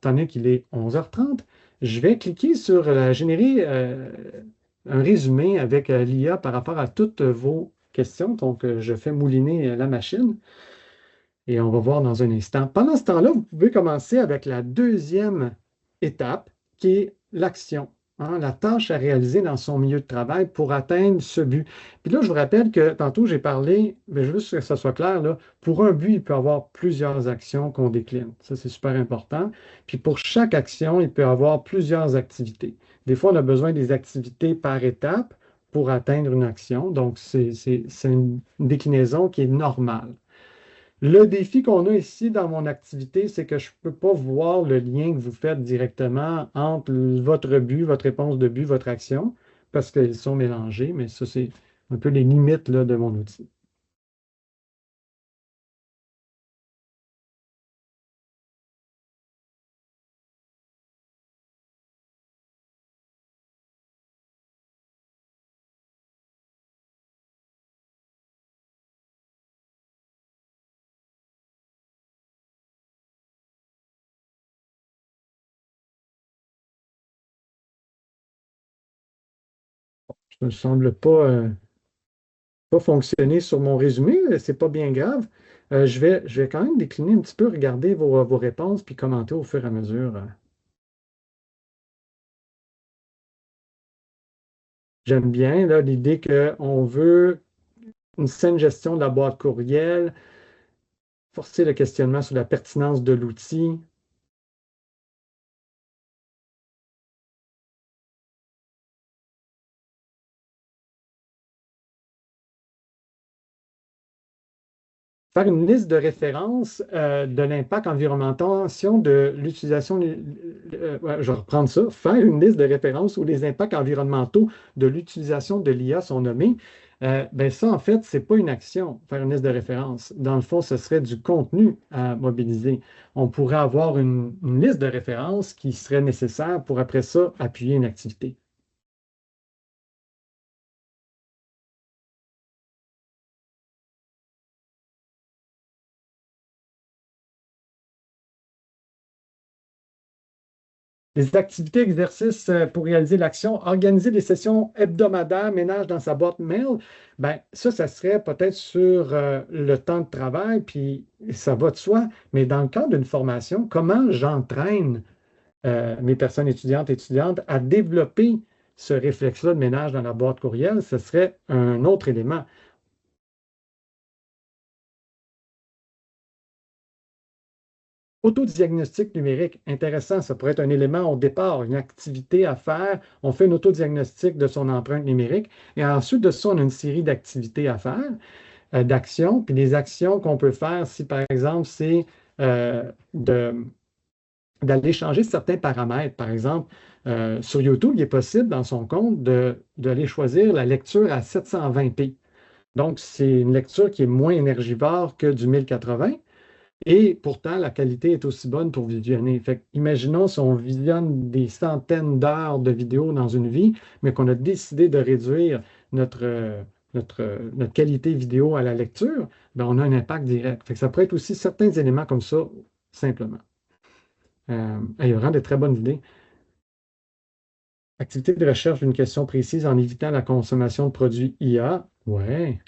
donné qu'il est 11h30, je vais cliquer sur générer un résumé avec l'IA par rapport à toutes vos questions. Donc, je fais mouliner la machine et on va voir dans un instant. Pendant ce temps-là, vous pouvez commencer avec la deuxième étape qui est l'action. hein, la tâche à réaliser dans son milieu de travail pour atteindre ce but. Puis là, je vous rappelle que tantôt, j'ai parlé, mais juste que ça soit clair, là, pour un but, il peut y avoir plusieurs actions qu'on décline. Ça, c'est super important. Puis pour chaque action, il peut y avoir plusieurs activités. Des fois, on a besoin des activités par étape pour atteindre une action. Donc, c'est une déclinaison qui est normale. Le défi qu'on a ici dans mon activité, c'est que je ne peux pas voir le lien que vous faites directement entre votre but, votre réponse de but, votre action, parce qu'ils sont mélangés, mais ça, c'est un peu les limites là, de mon outil. Ça ne semble pas fonctionner sur mon résumé, c'est pas bien grave. Je vais quand même décliner un petit peu, regarder vos réponses, puis commenter au fur et à mesure. J'aime bien là, l'idée qu'on veut une saine gestion de la boîte courriel, forcer le questionnement sur la pertinence de l'outil. Faire une liste de références de l'impact environnemental de l'utilisation, ouais, je vais reprendre ça, faire une liste de références où les impacts environnementaux de l'utilisation de l'IA sont nommés. Ben ça, en fait, ce n'est pas une action, faire une liste de références. Dans le fond, ce serait du contenu à mobiliser. On pourrait avoir une liste de références qui serait nécessaire pour, après ça, appuyer une activité. Les activités, exercices pour réaliser l'action, organiser des sessions hebdomadaires, ménage dans sa boîte mail, ben ça serait peut-être sur le temps de travail, puis ça va de soi, mais dans le cadre d'une formation, comment j'entraîne mes personnes étudiantes à développer ce réflexe-là de ménage dans la boîte courriel, ce serait un autre élément. Autodiagnostic numérique, intéressant, ça pourrait être un élément au départ, une activité à faire. On fait un autodiagnostic de son empreinte numérique et ensuite de ça, on a une série d'activités à faire, d'actions. Puis les actions qu'on peut faire, si par exemple, c'est d'aller changer certains paramètres. Par exemple, sur YouTube, il est possible dans son compte d'aller choisir la lecture à 720p. Donc, c'est une lecture qui est moins énergivore que du 1080. Et pourtant, la qualité est aussi bonne pour visionner. Fait que, imaginons si on visionne des centaines d'heures de vidéos dans une vie, mais qu'on a décidé de réduire notre qualité vidéo à la lecture, ben, on a un impact direct. Fait que ça pourrait être aussi certains éléments comme ça, simplement. Il y a vraiment de très bonnes idées. Activité de recherche d'une question précise en évitant la consommation de produits IA. Ouais.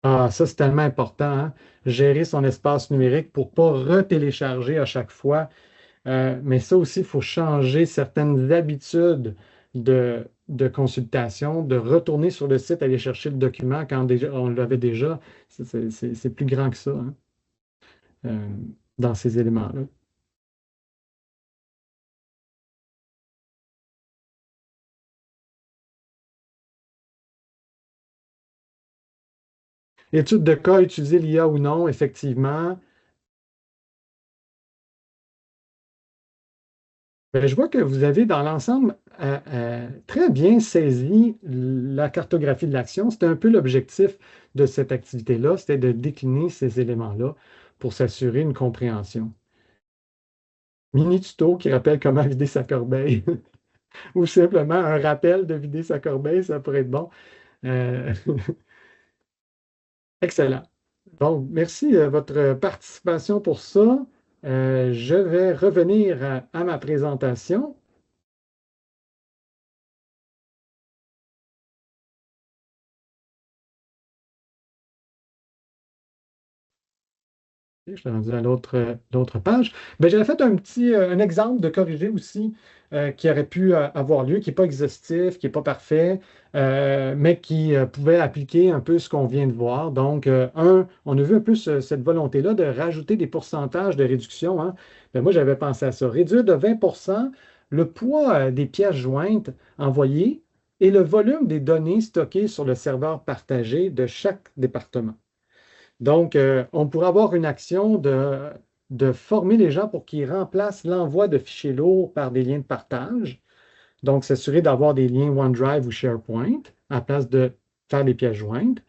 Ah, ça, c'est tellement important, hein. Gérer son espace numérique pour ne pas retélécharger à chaque fois. Mais ça aussi, il faut changer certaines habitudes de consultation, de retourner sur le site, aller chercher le document quand déjà, on l'avait déjà. C'est plus grand que ça, hein, euh, dans ces éléments-là. Étude de cas, utiliser l'IA ou non, effectivement. Ben, je vois que vous avez, dans l'ensemble, très bien saisi la cartographie de l'action. C'était un peu l'objectif de cette activité-là, c'était de décliner ces éléments-là pour s'assurer une compréhension. Mini tuto qui rappelle comment vider sa corbeille ou simplement un rappel de vider sa corbeille, ça pourrait être bon. Euh, excellent. Donc, merci de votre participation pour ça. Je vais revenir à ma présentation. Je suis rendu à l'autre page. Ben, j'avais fait un exemple de corrigé aussi qui aurait pu avoir lieu, qui n'est pas exhaustif, qui n'est pas parfait, mais qui pouvait appliquer un peu ce qu'on vient de voir. Donc, on a vu un peu cette volonté-là de rajouter des pourcentages de réduction, hein. Ben, moi, j'avais pensé à ça. Réduire de 20 le poids des pièces jointes envoyées et le volume des données stockées sur le serveur partagé de chaque département. Donc, on pourrait avoir une action de former les gens pour qu'ils remplacent l'envoi de fichiers lourds par des liens de partage. Donc, s'assurer d'avoir des liens OneDrive ou SharePoint à place de faire des pièces jointes.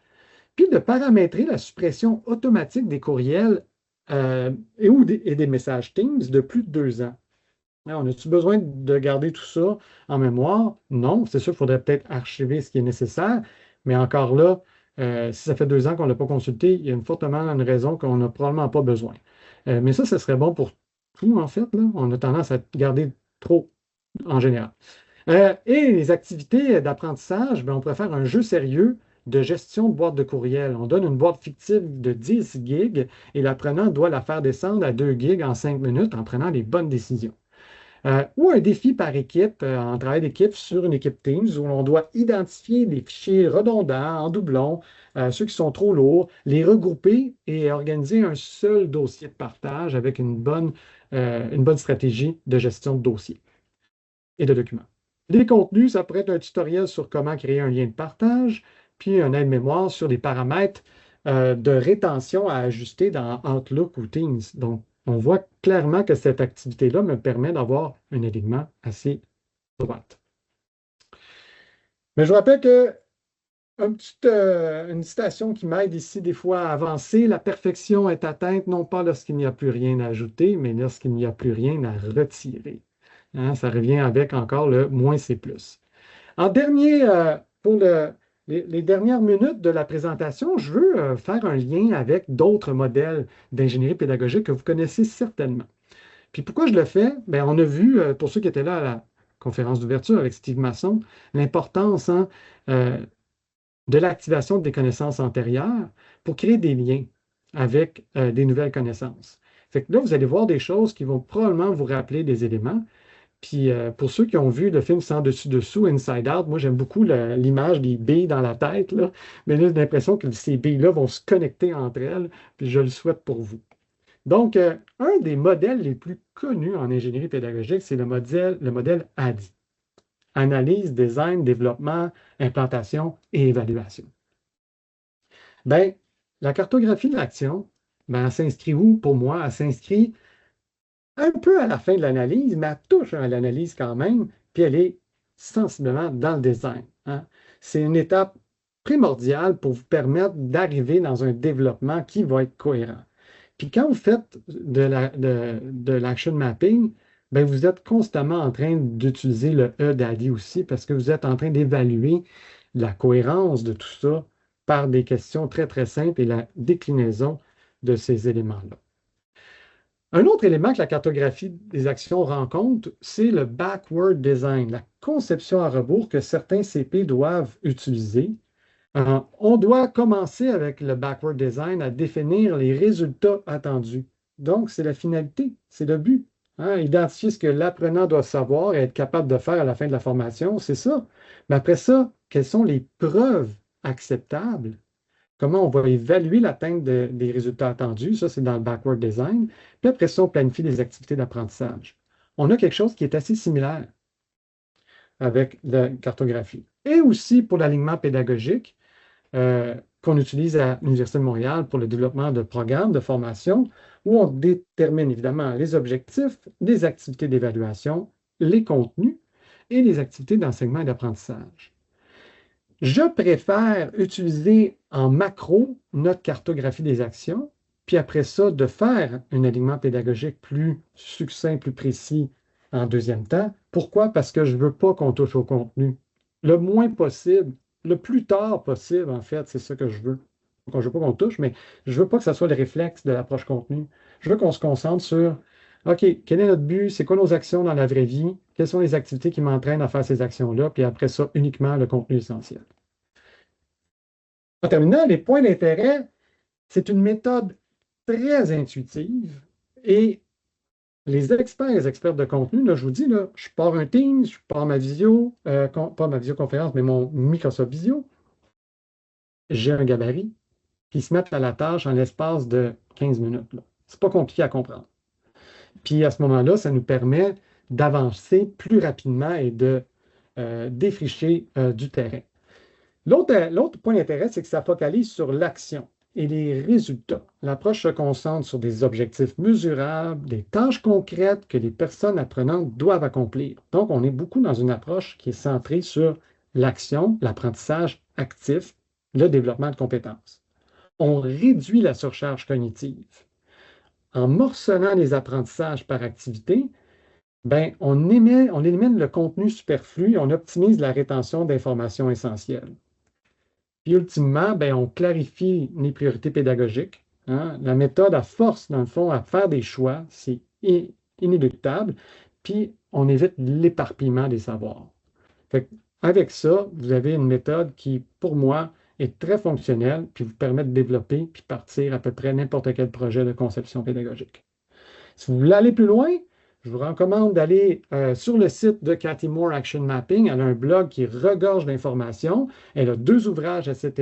Puis de paramétrer la suppression automatique des courriels et des messages Teams de plus de 2 ans. Alors, on a-tu besoin de garder tout ça en mémoire? Non, c'est sûr qu'il faudrait peut-être archiver ce qui est nécessaire, mais encore là, si ça fait 2 ans qu'on ne l'a pas consulté, il y a fortement une raison qu'on n'a probablement pas besoin. Mais ça, ce serait bon pour tout, en fait, là. On a tendance à garder trop en général. Et les activités d'apprentissage, ben, on pourrait faire un jeu sérieux de gestion de boîte de courriel. On donne une boîte fictive de 10 gigs et l'apprenant doit la faire descendre à 2 gigs en 5 minutes en prenant les bonnes décisions. Ou un défi par équipe, en travail d'équipe sur une équipe Teams où l'on doit identifier les fichiers redondants, en doublon, ceux qui sont trop lourds, les regrouper et organiser un seul dossier de partage avec une bonne stratégie de gestion de dossier et de documents. Les contenus, ça pourrait être un tutoriel sur comment créer un lien de partage, puis un aide-mémoire sur les paramètres de rétention à ajuster dans Outlook ou Teams. Donc, on voit clairement que cette activité-là me permet d'avoir un alignement assez droit. Mais je vous rappelle que une citation qui m'aide ici des fois à avancer, la perfection est atteinte non pas lorsqu'il n'y a plus rien à ajouter, mais lorsqu'il n'y a plus rien à retirer. Hein, ça revient avec encore le moins c'est plus. En dernier, pour les dernières minutes de la présentation, je veux faire un lien avec d'autres modèles d'ingénierie pédagogique que vous connaissez certainement. Puis pourquoi je le fais? Bien, on a vu, pour ceux qui étaient là à la conférence d'ouverture avec Steve Masson, l'importance, hein, de l'activation des connaissances antérieures pour créer des liens avec des nouvelles connaissances. Fait que là, vous allez voir des choses qui vont probablement vous rappeler des éléments. Puis pour ceux qui ont vu le film Sans dessus-dessous, Inside Out, moi j'aime beaucoup l'image des billes dans la tête, là. Mais là, j'ai l'impression que ces billes-là vont se connecter entre elles, puis je le souhaite pour vous. Donc, un des modèles les plus connus en ingénierie pédagogique, c'est le modèle ADI. Analyse, design, développement, implantation et évaluation. Bien, la cartographie de l'action, ben, elle s'inscrit où pour moi? Elle s'inscrit un peu à la fin de l'analyse, mais elle touche à l'analyse quand même, puis elle est sensiblement dans le design, hein. C'est une étape primordiale pour vous permettre d'arriver dans un développement qui va être cohérent. Puis quand vous faites de l'action mapping, ben vous êtes constamment en train d'utiliser le E d'ADI aussi parce que vous êtes en train d'évaluer la cohérence de tout ça par des questions très, très simples et la déclinaison de ces éléments-là. Un autre élément que la cartographie des actions rencontre, c'est le backward design, la conception à rebours que certains CP doivent utiliser. On doit commencer avec le backward design à définir les résultats attendus. Donc, c'est la finalité, c'est le but, hein. Identifier ce que l'apprenant doit savoir et être capable de faire à la fin de la formation, c'est ça. Mais après ça, quelles sont les preuves acceptables? Comment on va évaluer l'atteinte des résultats attendus? Ça, c'est dans le backward design. Puis après ça, on planifie des activités d'apprentissage. On a quelque chose qui est assez similaire avec la cartographie. Et aussi pour l'alignement pédagogique qu'on utilise à l'Université de Montréal pour le développement de programmes de formation où on détermine évidemment les objectifs, les activités d'évaluation, les contenus et les activités d'enseignement et d'apprentissage. Je préfère utiliser en macro notre cartographie des actions, puis après ça, de faire un alignement pédagogique plus succinct, plus précis en deuxième temps. Pourquoi? Parce que je ne veux pas qu'on touche au contenu. Le moins possible, le plus tard possible, en fait, c'est ça que je veux. Je ne veux pas qu'on touche, mais je ne veux pas que ça soit le réflexe de l'approche contenu. Je veux qu'on se concentre sur OK, quel est notre but? C'est quoi nos actions dans la vraie vie? Quelles sont les activités qui m'entraînent à faire ces actions-là? Puis après ça, uniquement le contenu essentiel. En terminant, les points d'intérêt, c'est une méthode très intuitive. Et les experts et les expertes de contenu, là, je vous dis, là, je pars un Teams, je pars ma visio, pas ma visioconférence, mais mon Microsoft Visio, j'ai un gabarit, puis ils se mettent à la tâche en l'espace de 15 minutes. Là. C'est pas compliqué à comprendre. Puis à ce moment-là, ça nous permet d'avancer plus rapidement et de défricher du terrain. L'autre point d'intérêt, c'est que ça focalise sur l'action et les résultats. L'approche se concentre sur des objectifs mesurables, des tâches concrètes que les personnes apprenantes doivent accomplir. Donc, on est beaucoup dans une approche qui est centrée sur l'action, l'apprentissage actif, le développement de compétences. On réduit la surcharge cognitive. En morcellant les apprentissages par activité, ben, on élimine le contenu superflu et on optimise la rétention d'informations essentielles. Puis ultimement, ben, on clarifie les priorités pédagogiques. Hein. La méthode a force, dans le fond, à faire des choix, c'est inéluctable, puis on évite l'éparpillement des savoirs. Fait que, avec ça, vous avez une méthode qui, pour moi, est très fonctionnelle, puis vous permet de développer, puis partir à peu près n'importe quel projet de conception pédagogique. Si vous voulez aller plus loin, je vous recommande d'aller sur le site de Cathy Moore Action Mapping. Elle a un blog qui regorge d'informations. Elle a 2 ouvrages à cet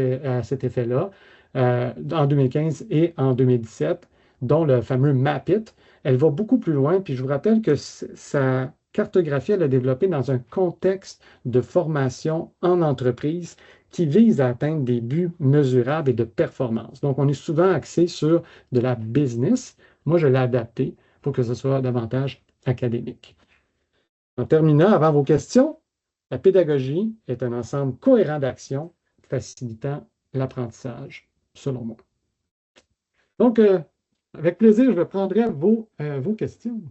effet-là, en 2015 et en 2017, dont le fameux Map It. Elle va beaucoup plus loin, puis je vous rappelle que sa cartographie, elle a développé dans un contexte de formation en entreprise qui vise à atteindre des buts mesurables et de performance. Donc, on est souvent axé sur de la business. Moi, je l'ai adapté pour que ce soit davantage académique. En terminant, avant vos questions, la pédagogie est un ensemble cohérent d'actions facilitant l'apprentissage, selon moi. Donc, avec plaisir, je prendrai vos questions.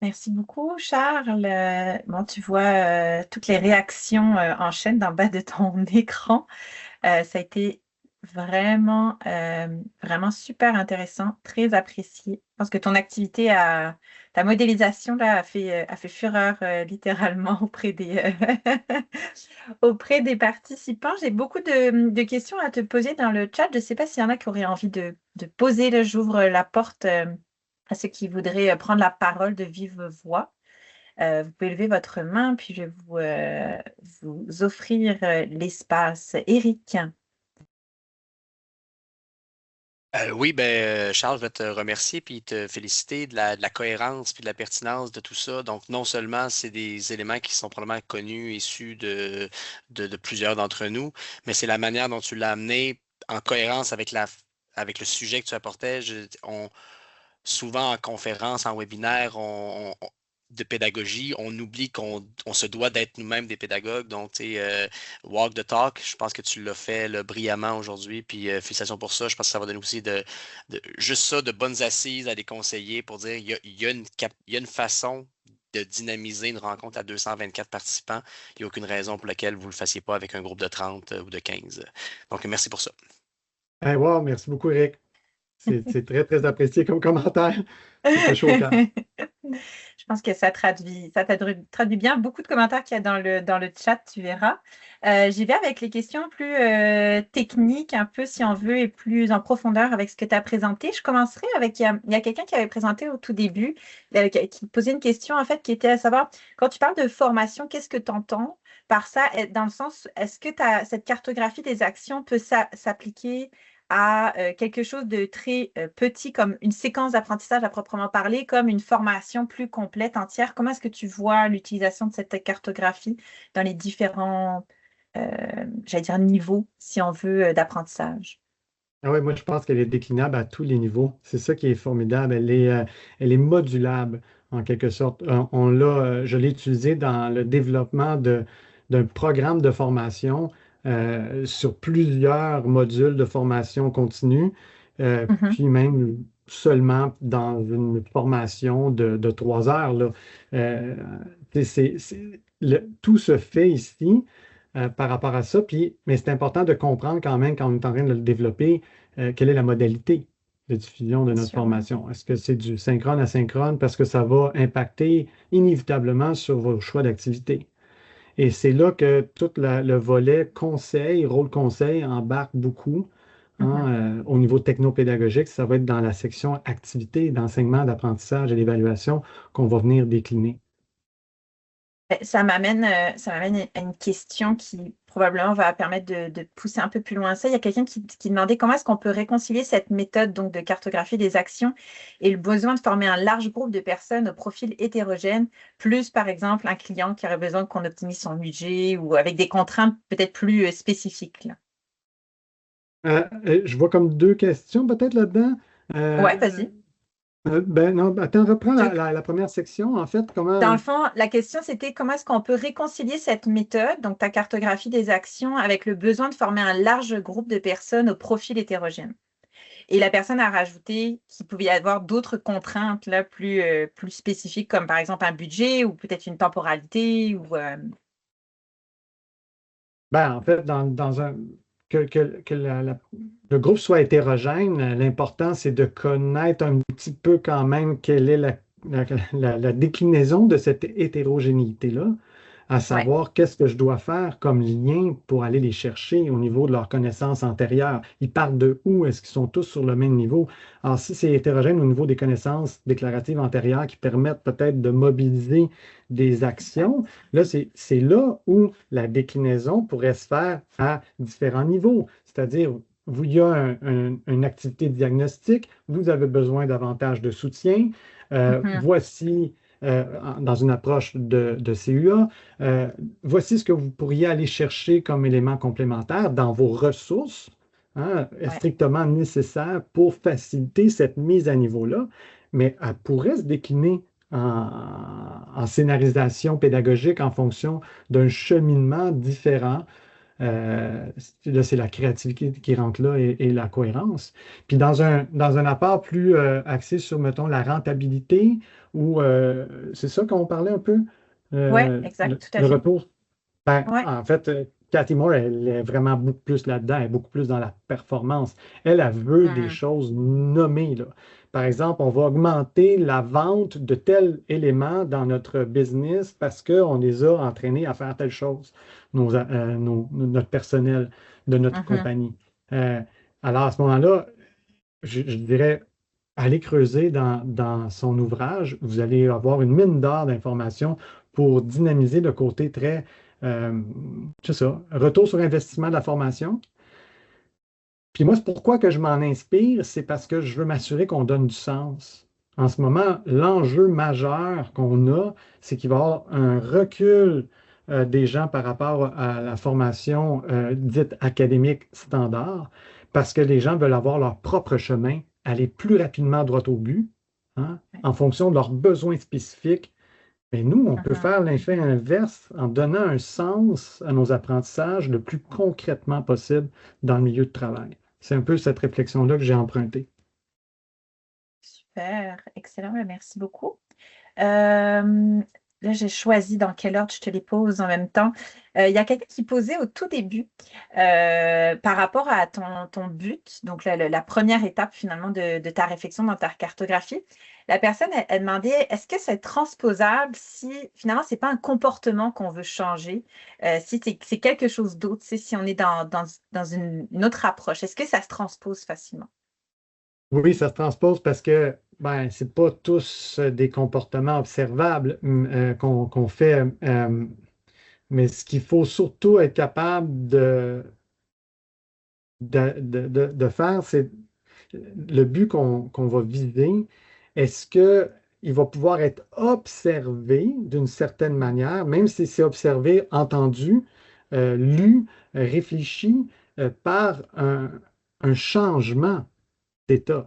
Merci beaucoup, Charles. Bon, tu vois, toutes les réactions en chaîne dans le bas de ton écran. Ça a été vraiment super intéressant, très apprécié. Je pense que ton activité, ta modélisation là, a fait fureur littéralement auprès des participants. J'ai beaucoup de questions à te poser dans le chat. Je ne sais pas s'il y en a qui auraient envie de poser. Là, j'ouvre la porte à ceux qui voudraient prendre la parole de vive voix. Vous pouvez lever votre main, puis je vais vous offrir l'espace. Éric. Oui, ben, Charles, je vais te remercier puis te féliciter de la cohérence puis de la pertinence de tout ça. Donc, non seulement c'est des éléments qui sont probablement connus, issus de plusieurs d'entre nous, mais c'est la manière dont tu l'as amené en cohérence avec le sujet que tu apportais. Souvent en conférence, en webinaire, de pédagogie, on oublie qu'on se doit d'être nous-mêmes des pédagogues. Donc, tu sais, walk the talk, je pense que tu l'as fait là, brillamment aujourd'hui. Puis, félicitations pour ça. Je pense que ça va donner aussi juste ça, de bonnes assises à des conseillers pour dire il y a une façon de dynamiser une rencontre à 224 participants. Il n'y a aucune raison pour laquelle vous ne le fassiez pas avec un groupe de 30 ou de 15. Donc, merci pour ça. Hey, wow, merci beaucoup, Eric. C'est très, très apprécié comme commentaire. Ça fait chaud au cœur. Je pense que ça traduit bien beaucoup de commentaires qu'il y a dans le chat, tu verras. J'y vais avec les questions plus techniques, un peu si on veut, et plus en profondeur avec ce que tu as présenté. Je commencerai avec, il y a quelqu'un qui avait présenté au tout début, qui posait une question en fait, qui était à savoir, quand tu parles de formation, qu'est-ce que tu entends par ça, dans le sens, est-ce que cette cartographie des actions peut s'appliquer à quelque chose de très petit, comme une séquence d'apprentissage à proprement parler, comme une formation plus complète, entière? Comment est-ce que tu vois l'utilisation de cette cartographie dans les différents, j'allais dire, niveaux, si on veut, d'apprentissage? Ah oui, moi, je pense qu'elle est déclinable à tous les niveaux. C'est ça qui est formidable. Elle est modulable, en quelque sorte. Je l'ai utilisée dans le développement d'un programme de formation sur plusieurs modules de formation continue, Mhm. puis même seulement dans une formation de 3 heures, là. Euh, tout se fait ici par rapport à ça. Mais c'est important de comprendre quand même, quand on est en train de le développer, quelle est la modalité de diffusion de Bien notre sûr. formation. Est-ce que c'est du synchrone à synchrone parce que ça va impacter inévitablement sur vos choix d'activité? Et c'est là que tout le volet conseil, rôle conseil embarque beaucoup Mhm. au niveau technopédagogique, ça va être dans la section activité d'enseignement, d'apprentissage et d'évaluation qu'on va venir décliner. Ça m'amène à une question qui probablement va permettre de pousser un peu plus loin ça. Il y a quelqu'un qui demandait comment est-ce qu'on peut réconcilier cette méthode donc de cartographie des actions et le besoin de former un large groupe de personnes au profil hétérogène, plus par exemple un client qui aurait besoin qu'on optimise son budget ou avec des contraintes peut-être plus spécifiques, là. Je vois comme deux questions peut-être là-dedans. Ouais, Euh, vas-y. ben non, attends, reprends Donc, la première section, en fait, dans comment... le fond, la question, c'était comment est-ce qu'on peut réconcilier cette méthode, donc ta cartographie des actions, avec le besoin de former un large groupe de personnes au profil hétérogène. Et la personne a rajouté qu'il pouvait y avoir d'autres contraintes là, plus spécifiques, comme par exemple un budget ou peut-être une temporalité. Ben, en fait, que le groupe soit hétérogène, l'important, c'est de connaître un petit peu quand même quelle est la déclinaison de cette hétérogénéité-là, à Ouais. savoir qu'est-ce que je dois faire comme lien pour aller les chercher au niveau de leurs connaissances antérieures. Ils partent de où? Est-ce qu'ils sont tous sur le même niveau? Alors, si c'est hétérogène au niveau des connaissances déclaratives antérieures qui permettent peut-être de mobiliser des Exact. actions, là, c'est là où la déclinaison pourrait se faire à différents niveaux. C'est-à-dire, il y a une activité de diagnostic, vous avez besoin davantage de soutien. Mhm. Voici, dans une approche de CUA, voici ce que vous pourriez aller chercher comme élément complémentaire dans vos ressources, hein, Ouais. strictement nécessaires pour faciliter cette mise à niveau-là, mais elle pourrait se décliner en scénarisation pédagogique en fonction d'un cheminement différent. Là, c'est la créativité qui rentre là et la cohérence. Puis dans un apport plus axé sur, mettons, la rentabilité, ou c'est ça qu'on parlait un peu, Ouais, le, exact, tout à le fait. retour. Ben, Ouais. en fait, Cathy Moore, elle est vraiment beaucoup plus là-dedans, elle est beaucoup plus dans la performance. Elle veut des Mhm. choses nommées, là. Par exemple, on va augmenter la vente de tel élément dans notre business parce qu'on les a entraînés à faire telle chose, notre personnel de notre Mhm. compagnie. Euh, alors, à ce moment-là, je dirais, allez creuser dans son ouvrage, vous allez avoir une mine d'or d'informations pour dynamiser le côté très, euh, c'est ça, retour sur investissement de la formation. Puis moi, c'est pourquoi que je m'en inspire, c'est parce que je veux m'assurer qu'on donne du sens. En ce moment, l'enjeu majeur qu'on a, c'est qu'il va y avoir un recul des gens par rapport à la formation dite académique standard, parce que les gens veulent avoir leur propre chemin, aller plus rapidement droit au but, hein, Ouais. en fonction de leurs besoins spécifiques. Mais nous, on peut Mhm. faire l'effet inverse en donnant un sens à nos apprentissages le plus concrètement possible dans le milieu de travail. C'est un peu cette réflexion-là que j'ai empruntée. Super, excellent, merci beaucoup. Euh, Là, j'ai choisi dans quel ordre je te les pose en même temps. Il y a quelqu'un qui posait au tout début par rapport à ton but, donc la première étape finalement de ta réflexion dans ta cartographie. La personne, elle demandait est-ce que c'est transposable si finalement, c'est pas un comportement qu'on veut changer, si c'est quelque chose d'autre, si on est dans une autre approche, est-ce que ça se transpose facilement? Oui, ça se transpose parce que ben, ce pas tous des comportements observables qu'on fait, mais ce qu'il faut surtout être capable de faire, c'est le but qu'on va viser. Est-ce qu'il va pouvoir être observé d'une certaine Mhm. manière, même si c'est observé, entendu, lu, réfléchi par un changement d'état,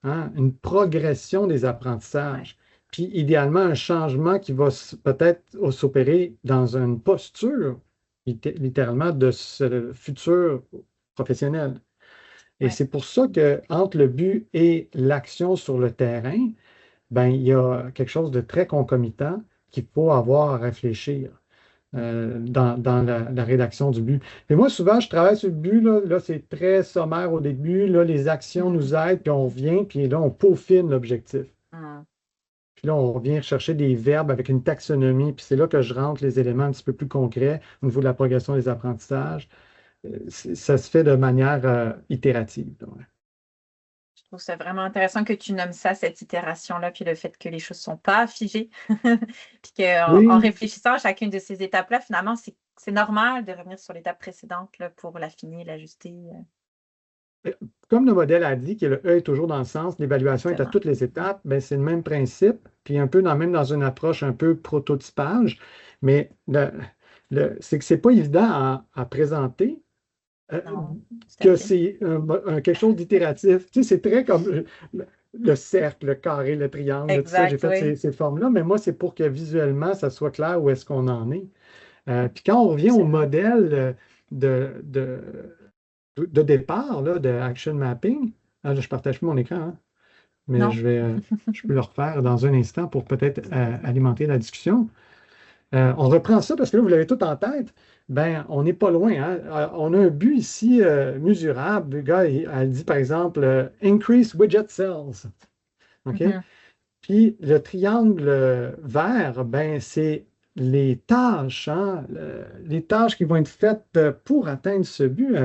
hein, une progression des Ouais. apprentissages, puis idéalement un changement qui va peut-être s'opérer dans une posture, littéralement, de ce futur professionnel. Et Ouais. c'est pour ça que entre le but et l'action sur le terrain, ben, il y a quelque chose de très concomitant qu'il faut avoir à réfléchir dans la rédaction du but. Et moi, souvent, je travaille sur le but, là, c'est très sommaire au début, là, les actions Mhm. nous aident, puis on revient, puis là, on peaufine l'objectif. Mhm. Puis là, on revient chercher des verbes avec une taxonomie, puis c'est là que je rentre les éléments un petit peu plus concrets au niveau de la progression des apprentissages. ça se fait de manière itérative. Ouais. Je trouve ça vraiment intéressant que tu nommes ça, cette itération-là, puis le fait que les choses ne sont pas figées. Puis qu'en Oui, réfléchissant à chacune de ces étapes-là, finalement, c'est normal de revenir sur l'étape précédente là, pour l'affiner, l'ajuster. comme le modèle a dit que le E est toujours dans le sens, l'évaluation est à Exactement. toutes les étapes, ben, c'est le même principe, puis un peu même dans une approche un peu prototypage, mais c'est que c'est pas évident à présenter, Non, tout à que fait. c'est quelque chose d'itératif. Tu sais, c'est très comme le cercle, le carré, le triangle, tout ça. J'ai Exact, fait oui. ces formes-là, mais moi, c'est pour que visuellement, ça soit clair où est-ce qu'on en est. Puis quand on revient au Absolument. modèle de, de, de départ, là, de action mapping, là, je partage plus mon écran, hein, mais Non. je peux le refaire dans un instant pour peut-être alimenter la discussion. On reprend ça parce que là, vous l'avez tout en tête. Ben, on n'est pas loin, hein. On a un but ici mesurable. Le gars, elle dit par exemple increase widget sales. OK? Mhm. Puis le triangle vert, ben, c'est les tâches, hein, les tâches qui vont être faites pour atteindre ce but.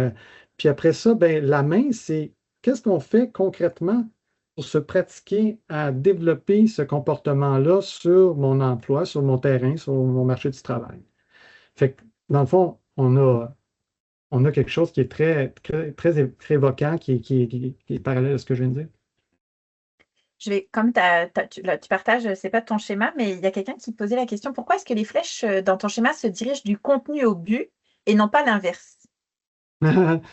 Puis après ça, ben, la main, c'est qu'est-ce qu'on fait concrètement pour se pratiquer à développer ce comportement-là sur mon emploi, sur mon terrain, sur mon marché du travail. Fait que, dans le fond, on a quelque chose qui est très évoquant, qui est parallèle à ce que je viens de dire. Comme là, tu partages, c'est pas ton schéma, mais il y a quelqu'un qui posait la question, pourquoi est-ce que les flèches dans ton schéma se dirigent du contenu au but et non pas l'inverse?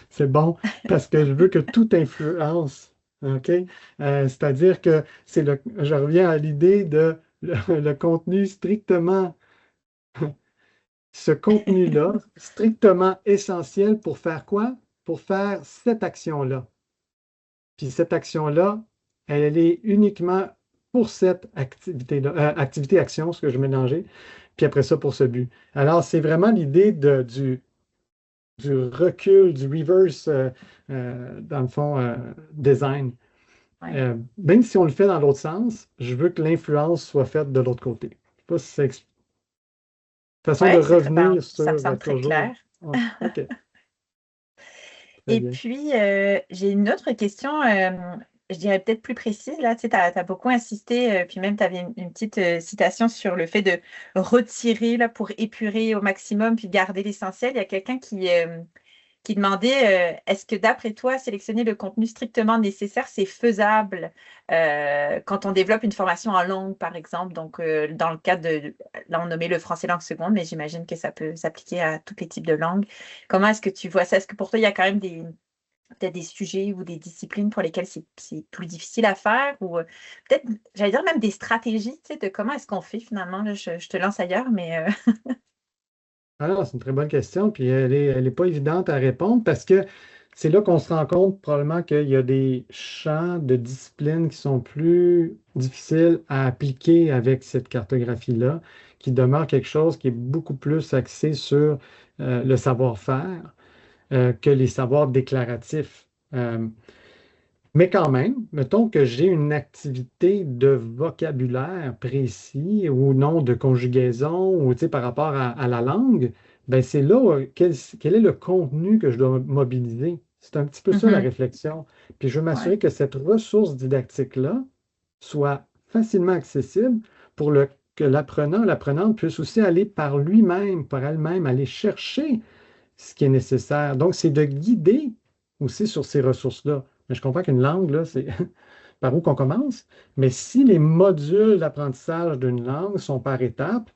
C'est bon parce que je veux que tout influence. OK? C'est-à-dire que je reviens à l'idée de le contenu strictement, ce contenu-là, strictement essentiel pour faire quoi? Pour faire cette action-là. Puis cette action-là, elle est uniquement pour cette activité-là, activité-action, ce que je mélangeais, puis après ça pour ce but. Alors, c'est vraiment l'idée du recul, du reverse, dans le fond, design. Ouais. Même si on le fait dans l'autre sens, je veux que l'influence soit faite de l'autre côté. Je sais pas si c'est une façon de Ouais, revenir ça me sur semble très toujours. clair. Ah, OK, très Et bien. puis, j'ai une autre question, je dirais peut-être plus précise. Là, tu sais, as beaucoup insisté, puis même tu avais une petite citation sur le fait de retirer là, pour épurer au maximum, puis garder l'essentiel. Il y a quelqu'un qui demandait est-ce que d'après toi, sélectionner le contenu strictement nécessaire, c'est faisable quand on développe une formation en langue, par exemple. Donc, dans le cadre là, on nommait le français langue seconde, mais j'imagine que ça peut s'appliquer à tous les types de langues. Comment est-ce que tu vois ça? Est-ce que pour toi, il y a quand même peut-être des sujets ou des disciplines pour lesquelles c'est plus difficile à faire ou peut-être, j'allais dire même des stratégies, tu sais, de comment est-ce qu'on fait finalement, là, je te lance ailleurs, mais Ah non, c'est une très bonne question, puis elle est pas évidente à répondre parce que c'est là qu'on se rend compte probablement qu'il y a des champs de disciplines qui sont plus difficiles à appliquer avec cette cartographie-là, qui demeure quelque chose qui est beaucoup plus axé sur le savoir-faire que les savoirs déclaratifs. Mais quand même, mettons que j'ai une activité de vocabulaire précis ou non de conjugaison ou tu sais, par rapport à la langue, ben c'est là quel est le contenu que je dois mobiliser. C'est un petit peu ça la Mhm. réflexion. Puis je veux Ouais. m'assurer que cette ressource didactique-là soit facilement accessible pour que l'apprenant, l'apprenante puisse aussi aller par lui-même, par elle-même, aller chercher ce qui est nécessaire. Donc, c'est de guider aussi sur ces ressources-là. Mais je comprends qu'une langue, là, c'est par où qu'on commence. Mais si les modules d'apprentissage d'une langue sont par étapes,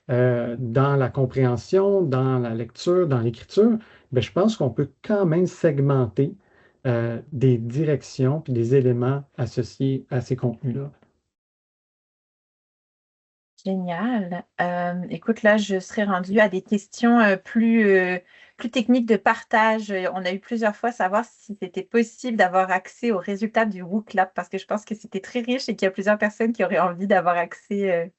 dans la compréhension, dans la lecture, dans l'écriture, ben, je pense qu'on peut quand même segmenter des directions puis des éléments associés à ces contenus-là. Génial. Écoute, là, je serais rendue à des questions plus techniques de partage. On a eu plusieurs fois savoir si c'était possible d'avoir accès aux résultats du WooClap parce que je pense que c'était très riche et qu'il y a plusieurs personnes qui auraient envie d'avoir accès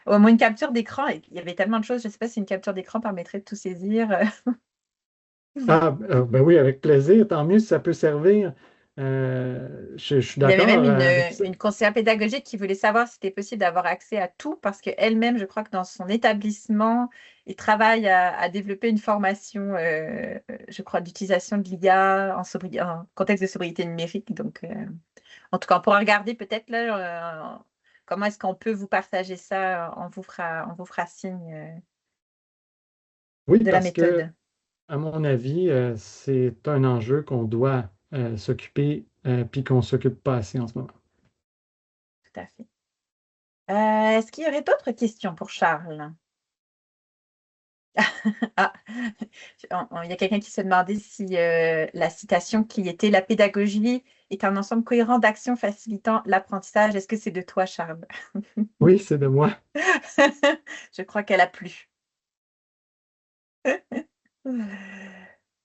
au moins une capture d'écran. Et il y avait tellement de choses, je ne sais pas si une capture d'écran permettrait de tout saisir. Ah, ben oui, avec plaisir. Tant mieux si ça peut servir. Je suis Il y avait d'accord même avec ça. une conseillère pédagogique qui voulait savoir si c'était possible d'avoir accès à tout parce qu'elle-même, je crois que dans son établissement, il travaille à développer une formation, je crois, d'utilisation de l'IA en contexte de sobriété numérique. Donc, en tout cas, on pourra regarder peut-être là, comment est-ce qu'on peut vous partager ça. On vous fera signe Oui, de la parce que, méthode. à mon avis, c'est un enjeu qu'on doit s'occuper, puis qu'on ne s'occupe pas assez en ce moment. Tout à fait. Est-ce qu'il y aurait d'autres questions pour Charles? Ah, il y a quelqu'un qui se demandait si la citation qui était «La pédagogie est un ensemble cohérent d'actions facilitant l'apprentissage». Est-ce que c'est de toi, Charles? Oui, c'est de moi. Je crois qu'elle a plu.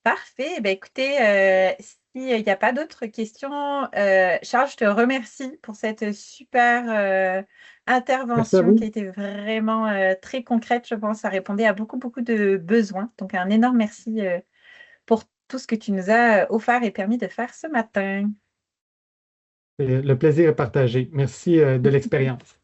Parfait. Ben, écoutez, s'il n'y a pas d'autres questions, Charles, je te remercie pour cette super Merci à intervention qui vous. était vraiment très concrète, je pense. Ça répondait à beaucoup, beaucoup de besoins. Donc, un énorme merci pour tout ce que tu nous as offert et permis de faire ce matin. Le plaisir est partagé. Merci de l'expérience.